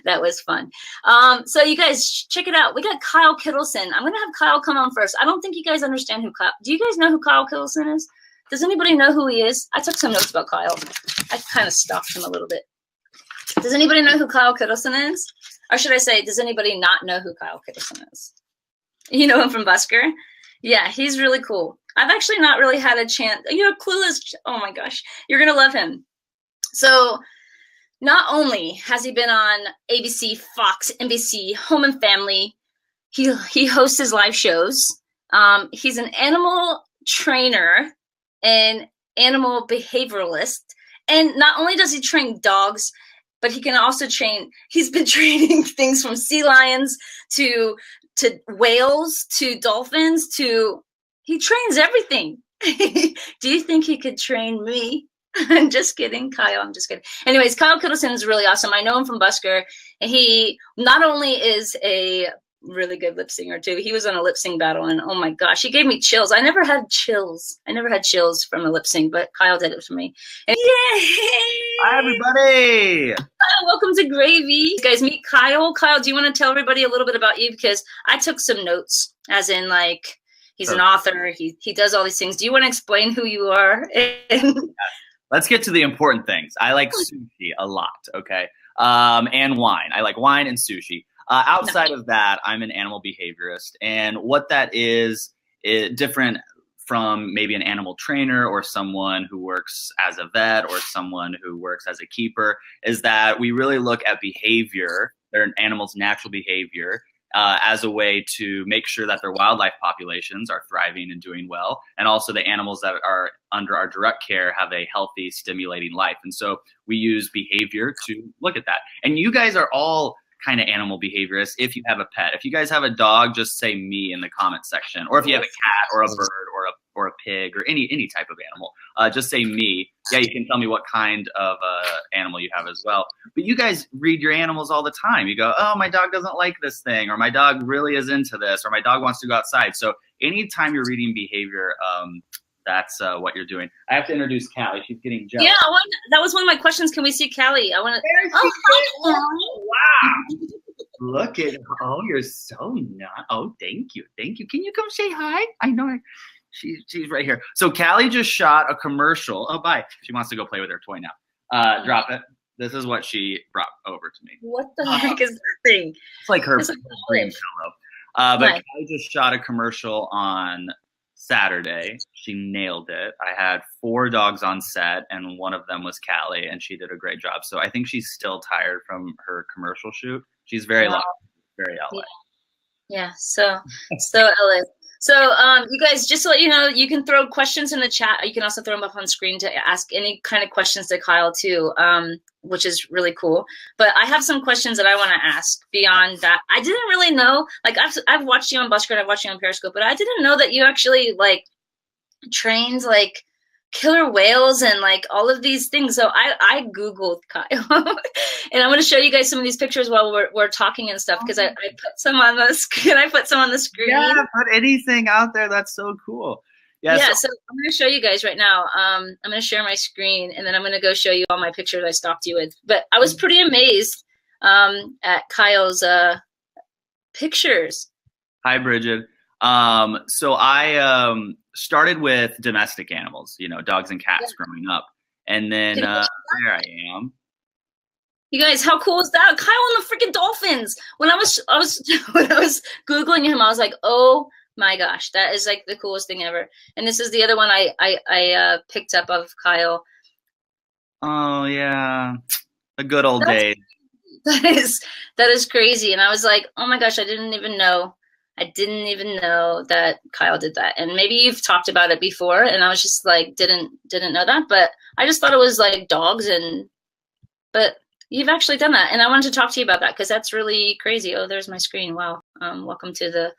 That was fun. So you guys check it out. We got Kyle Kittleson. I'm going to have Kyle come on first. I don't think you guys understand who Kyle. Do you guys know who Kyle Kittleson is? Does anybody know who he is? I took some notes about Kyle. I kind of stalked him a little bit. Does anybody know who Kyle Kittleson is? Or should I say, does anybody not know who Kyle Kittleson is? You know him from Busker? Yeah, he's really cool. I've actually not really had a chance. You're clueless. Oh my gosh. You're going to love him. So not only has he been on ABC, Fox, NBC, Home and Family, he hosts his live shows. He's an animal trainer and animal behavioralist. And not only does he train dogs, but he can also train, he's been training things from sea lions to whales to dolphins to, he trains everything. Do you think he could train me? I'm just kidding, Kyle. I'm just kidding. Anyways, Kyle Kittleson is really awesome. I know him from Busker. And he not only is a really good lip singer too. He was on a lip sync battle, and oh my gosh, he gave me chills. I never had chills. I never had chills from a lip sync, but Kyle did it for me. And yay! Hi, everybody. Welcome to Gravy. You guys meet Kyle. Kyle, do you want to tell everybody a little bit about you? Because I took some notes, as in like he's an author. He does all these things. Do you want to explain who you are? Let's get to the important things. I like sushi a lot, okay? And wine. I like wine and sushi. Outside of that, I'm an animal behaviorist. And what that is different from maybe an animal trainer or someone who works as a vet or someone who works as a keeper, is that we really look at behavior, their animals' natural behavior, as a way to make sure that their wildlife populations are thriving and doing well. And also the animals that are under our direct care have a healthy, stimulating life. And so we use behavior to look at that. And you guys are all kind of animal behaviorists if you have a pet. If you guys have a dog, just say me in the comment section. Or if you have a cat or a bird or a pig or any type of animal, just say me. Yeah, you can tell me what kind of animal you have as well. But you guys read your animals all the time. You go, oh, my dog doesn't like this thing, or my dog really is into this, or my dog wants to go outside. So anytime you're reading behavior, that's what you're doing. I have to introduce Callie. She's getting jealous. Yeah, that was one of my questions. Can we see Callie? I want to. Oh, wow. Look at, oh, you're so nice. Oh, thank you. Thank you. Can you come say hi? I know she's right here. So Callie just shot a commercial. Oh, bye. She wants to go play with her toy now. Drop it. This is what she brought over to me. What the heck is that thing? It's like her dream pillow. But nice. Callie just shot a commercial on Saturday. She nailed it. I had 4 dogs on set, and one of them was Callie, and she did a great job. So I think she's still tired from her commercial shoot. She's very LA. Very LA. Yeah. So LA. So you guys, just to let you know, you can throw questions in the chat. You can also throw them up on screen to ask any kind of questions to Kyle too, which is really cool. But I have some questions that I want to ask beyond that. I didn't really know, like I've watched you on Busker, I've watched you on Periscope, but I didn't know that you actually like trains like killer whales and like all of these things. So I Googled Kyle and I'm going to show you guys some of these pictures while we're talking and stuff, because I put some on the screen. I put some on the screen. Yeah, put anything out there. That's so cool. Yeah, so I'm going to show you guys right now. I'm going to share my screen, and then I'm going to go show you all my pictures I stalked you with. But I was pretty amazed at Kyle's pictures. Hi, Bridget. So I started with domestic animals, dogs and cats growing up. And then there I am. You guys, how cool is that? Kyle and the freaking dolphins. When I was when I was Googling him, I was like, oh my gosh, that is like the coolest thing ever. And this is the other one I picked up of Kyle. Oh yeah. The good old days. That is crazy. And I was like, oh my gosh, I didn't even know that Kyle did that. And maybe you've talked about it before, and I was just like, didn't know that, but I just thought it was like dogs, but you've actually done that. And I wanted to talk to you about that, because that's really crazy. Oh, there's my screen. Wow. Welcome to the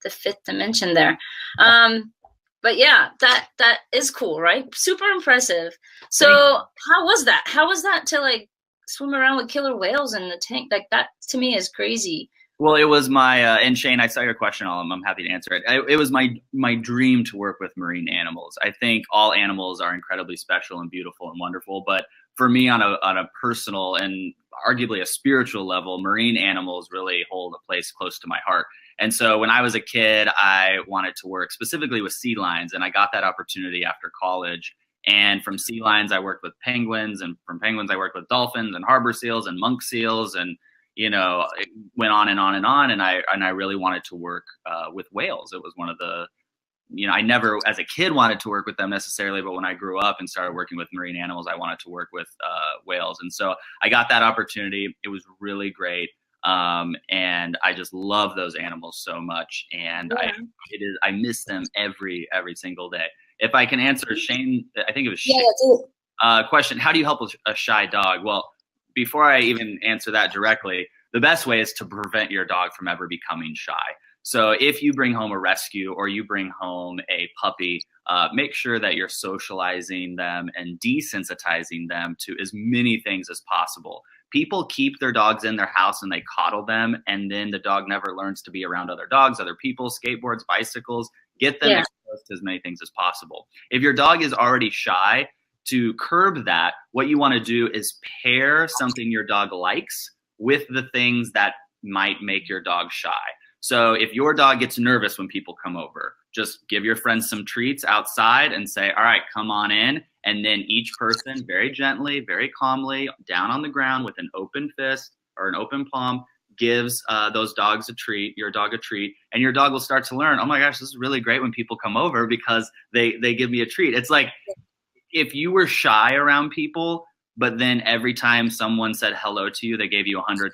5th dimension there. But yeah, that is cool, right? Super impressive. So how was that? How was that to like swim around with killer whales in the tank? Like that to me is crazy. Well, it was my, and Shane, I saw your question, I'm happy to answer it. It was my dream to work with marine animals. I think all animals are incredibly special and beautiful and wonderful, but for me on a personal and arguably a spiritual level, marine animals really hold a place close to my heart. And so when I was a kid, I wanted to work specifically with sea lions, and I got that opportunity after college. And from sea lions, I worked with penguins, and from penguins, I worked with dolphins and harbor seals and monk seals, and it went on and on and on. And I really wanted to work with whales. It was one of the, I never, as a kid, wanted to work with them necessarily, but when I grew up and started working with marine animals, I wanted to work with whales. And so I got that opportunity. It was really great. And I just love those animals so much. And I miss them every single day. If I can answer Shane, I think it was Shane, question, how do you help a shy dog? Well, before I even answer that directly, the best way is to prevent your dog from ever becoming shy. So if you bring home a rescue or you bring home a puppy, make sure that you're socializing them and desensitizing them to as many things as possible. People keep their dogs in their house and they coddle them, and then the dog never learns to be around other dogs, other people, skateboards, bicycles. Get them exposed to as many things as possible. If your dog is already shy, to curb that, what you want to do is pair something your dog likes with the things that might make your dog shy. So if your dog gets nervous when people come over, just give your friends some treats outside and say, all right, come on in. And then each person very gently, very calmly, down on the ground with an open fist or an open palm, gives those dogs a treat, your dog a treat, and your dog will start to learn, oh my gosh, this is really great when people come over because they give me a treat. It's like if you were shy around people, but then every time someone said hello to you, they gave you $100,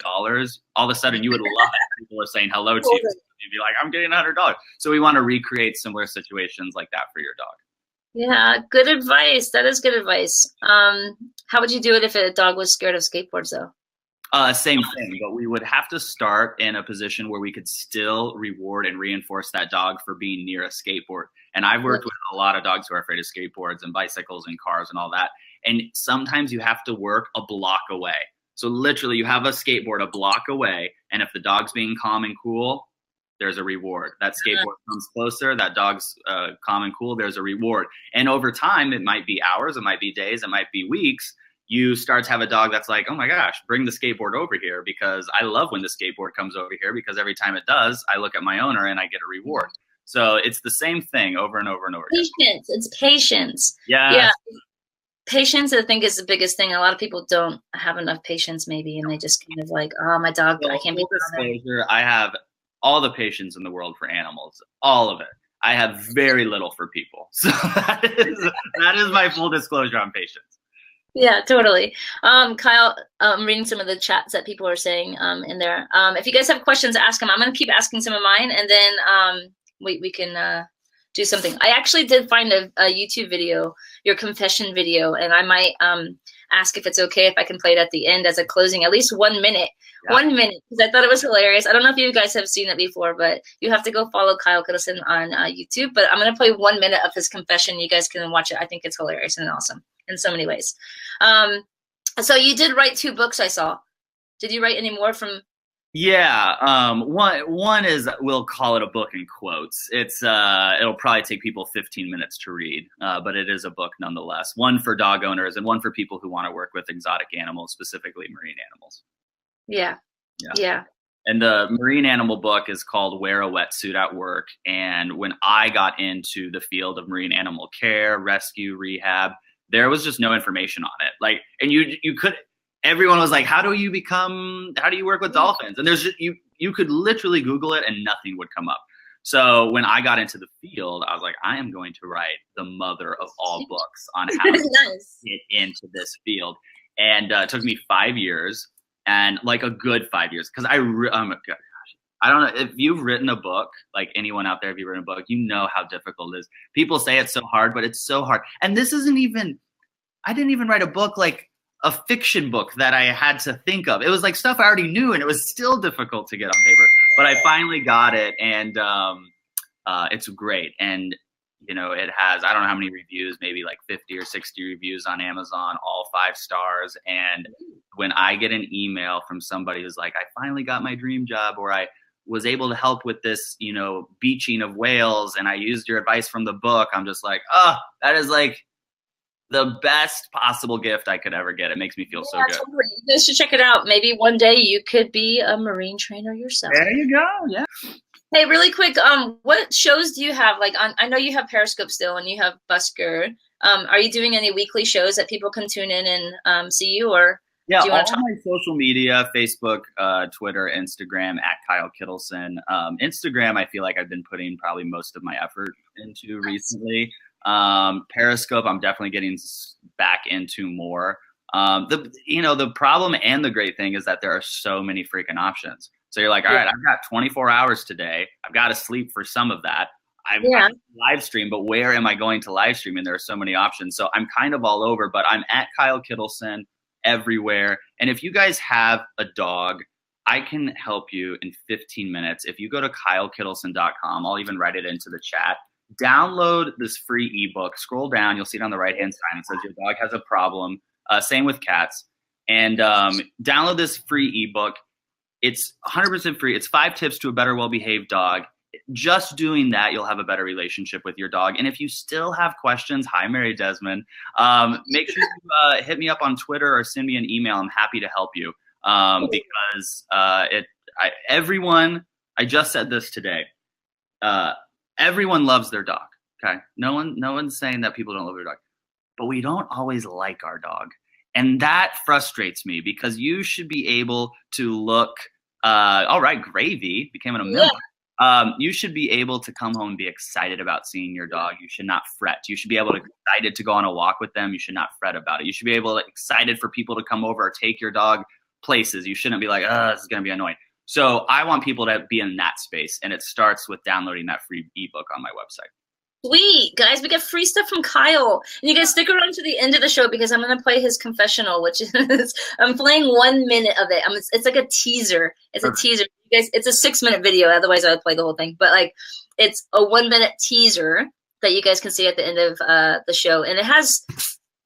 all of a sudden you would love it. People are saying hello to you. You'd be like, I'm getting $100. So we want to recreate similar situations like that for your dog. Yeah, good advice. That is good advice. How would you do it if a dog was scared of skateboards, though? Same thing, but we would have to start in a position where we could still reward and reinforce that dog for being near a skateboard. And I've worked with a lot of dogs who are afraid of skateboards and bicycles and cars and all that. And sometimes you have to work a block away. So literally you have a skateboard a block away, and if the dog's being calm and cool, there's a reward. That skateboard comes closer, that dog's calm and cool, there's a reward. And over time, it might be hours, it might be days, it might be weeks, you start to have a dog that's like, oh my gosh, bring the skateboard over here, because I love when the skateboard comes over here, because every time it does, I look at my owner and I get a reward. So it's the same thing over and over and over again. Patience. It's patience. Yeah. Patience, I think, is the biggest thing. A lot of people don't have enough patience, maybe, and they just kind of like, oh, my dog, I can't be disclosure, I have all the patience in the world for animals, all of it. I have very little for people. So that is my full disclosure on patience. Yeah, totally. Kyle, I'm reading some of the chats that people are saying in there. If you guys have questions, ask them. I'm going to keep asking some of mine, and then we can do something. I actually did find a YouTube video, your confession video, and I might ask if it's okay if I can play it at the end as a closing, at least 1 minute. Yeah. 1 minute, because I thought it was hilarious. I don't know if you guys have seen it before, but you have to go follow Kyle Kittleson on YouTube. But I'm going to play 1 minute of his confession. You guys can watch it. I think it's hilarious and awesome in so many ways. So you did write 2 books, I saw. Did you write any more from? Yeah, one is, we'll call it a book in quotes. It's it'll probably take people 15 minutes to read, but it is a book nonetheless. One for dog owners and one for people who want to work with exotic animals, specifically marine animals. Yeah. And the marine animal book is called Wear a Wetsuit at Work. And when I got into the field of marine animal care, rescue, rehab, there was just no information on it. Like, and you could. Everyone was like, how do you work with dolphins? And there's just, you could literally Google it and nothing would come up. So when I got into the field, I was like, I am going to write the mother of all books on how to get into this field. And it took me 5 years, and like a good 5 years, because I don't know if you've written a book, like anyone out there, if you've written a book, you know how difficult it is. People say it's so hard, but it's so hard. And this isn't even, I didn't even write a book like a fiction book that I had to think of. It was like stuff I already knew, and it was still difficult to get on paper. But I finally got it, and it's great. And it has, I don't know how many reviews, maybe like 50 or 60 reviews on Amazon, all 5 stars. And when I get an email from somebody who's like, I finally got my dream job, or I was able to help with this, beaching of whales, and I used your advice from the book, I'm just like, oh, that is like the best possible gift I could ever get. It makes me feel so good. Totally. You guys should check it out. Maybe one day you could be a marine trainer yourself. There you go. Yeah. Hey, really quick, what shows do you have? Like, I know you have Periscope still, and you have Busker. Are you doing any weekly shows that people can tune in and see you, or yeah, do you all want to talk? my social media, Facebook, Twitter, Instagram, at Kyle Kittleson. Instagram, I feel like I've been putting probably most of my effort into recently. Periscope, I'm definitely getting back into more. The problem and the great thing is that there are so many freaking options. So you're like, all right, I've got 24 hours today. I've got to sleep for some of that. I've got to live stream, but where am I going to live stream? And there are so many options. So I'm kind of all over, but I'm at Kyle Kittleson everywhere. And if you guys have a dog, I can help you in 15 minutes. If you go to kylekittleson.com, I'll even write it into the chat. Download this free ebook. Scroll down. You'll see it on the right-hand side. It says your dog has a problem. Same with cats. And download this free ebook. It's 100% free. It's 5 tips to a better, well-behaved dog. Just doing that, you'll have a better relationship with your dog. And if you still have questions, hi, Mary Desmond, make sure you hit me up on Twitter or send me an email. I'm happy to help you because everyone, I just said this today, everyone loves their dog, okay? No one's saying that people don't love their dog, but we don't always like our dog. And that frustrates me because you should be able to look, all right, Gravy became an member. You should be able to come home and be excited about seeing your dog. You should not fret. You should be able to be excited to go on a walk with them. You should not fret about it. You should be able to excited for people to come over or take your dog places. You shouldn't be like, oh, this is going to be annoying. So I want people to be in that space. And it starts with downloading that free ebook on my website. Sweet, guys, we get free stuff from Kyle. And you guys stick around to the end of the show because I'm going to play his confessional, which is, I'm playing 1 minute of it. It's like a teaser. It's a teaser. You guys, it's a 6-minute video. Otherwise, I would play the whole thing. But, like, it's a 1 minute teaser that you guys can see at the end of the show. And it has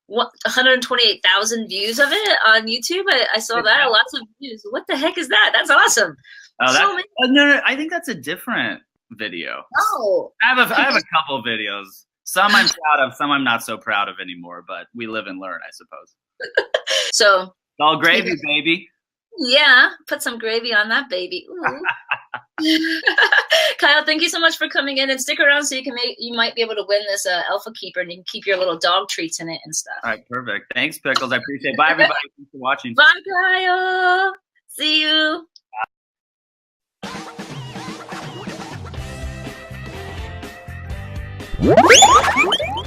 128,000 views of it on YouTube. I saw that. Lots of views. What the heck is that? That's awesome. Oh, no, I think that's a different video. Oh, I have a couple videos. Some I'm proud of, some I'm not so proud of anymore, but we live and learn, I suppose. So it's all gravy, baby. Yeah, put some gravy on that baby. Kyle, thank you so much for coming in, and stick around so you might be able to win this Alpha Keeper, and you can keep your little dog treats in it and stuff. All right, perfect. Thanks, Pickles. I appreciate it. Bye, everybody. Thanks for watching. Bye, Kyle. See you. Bye.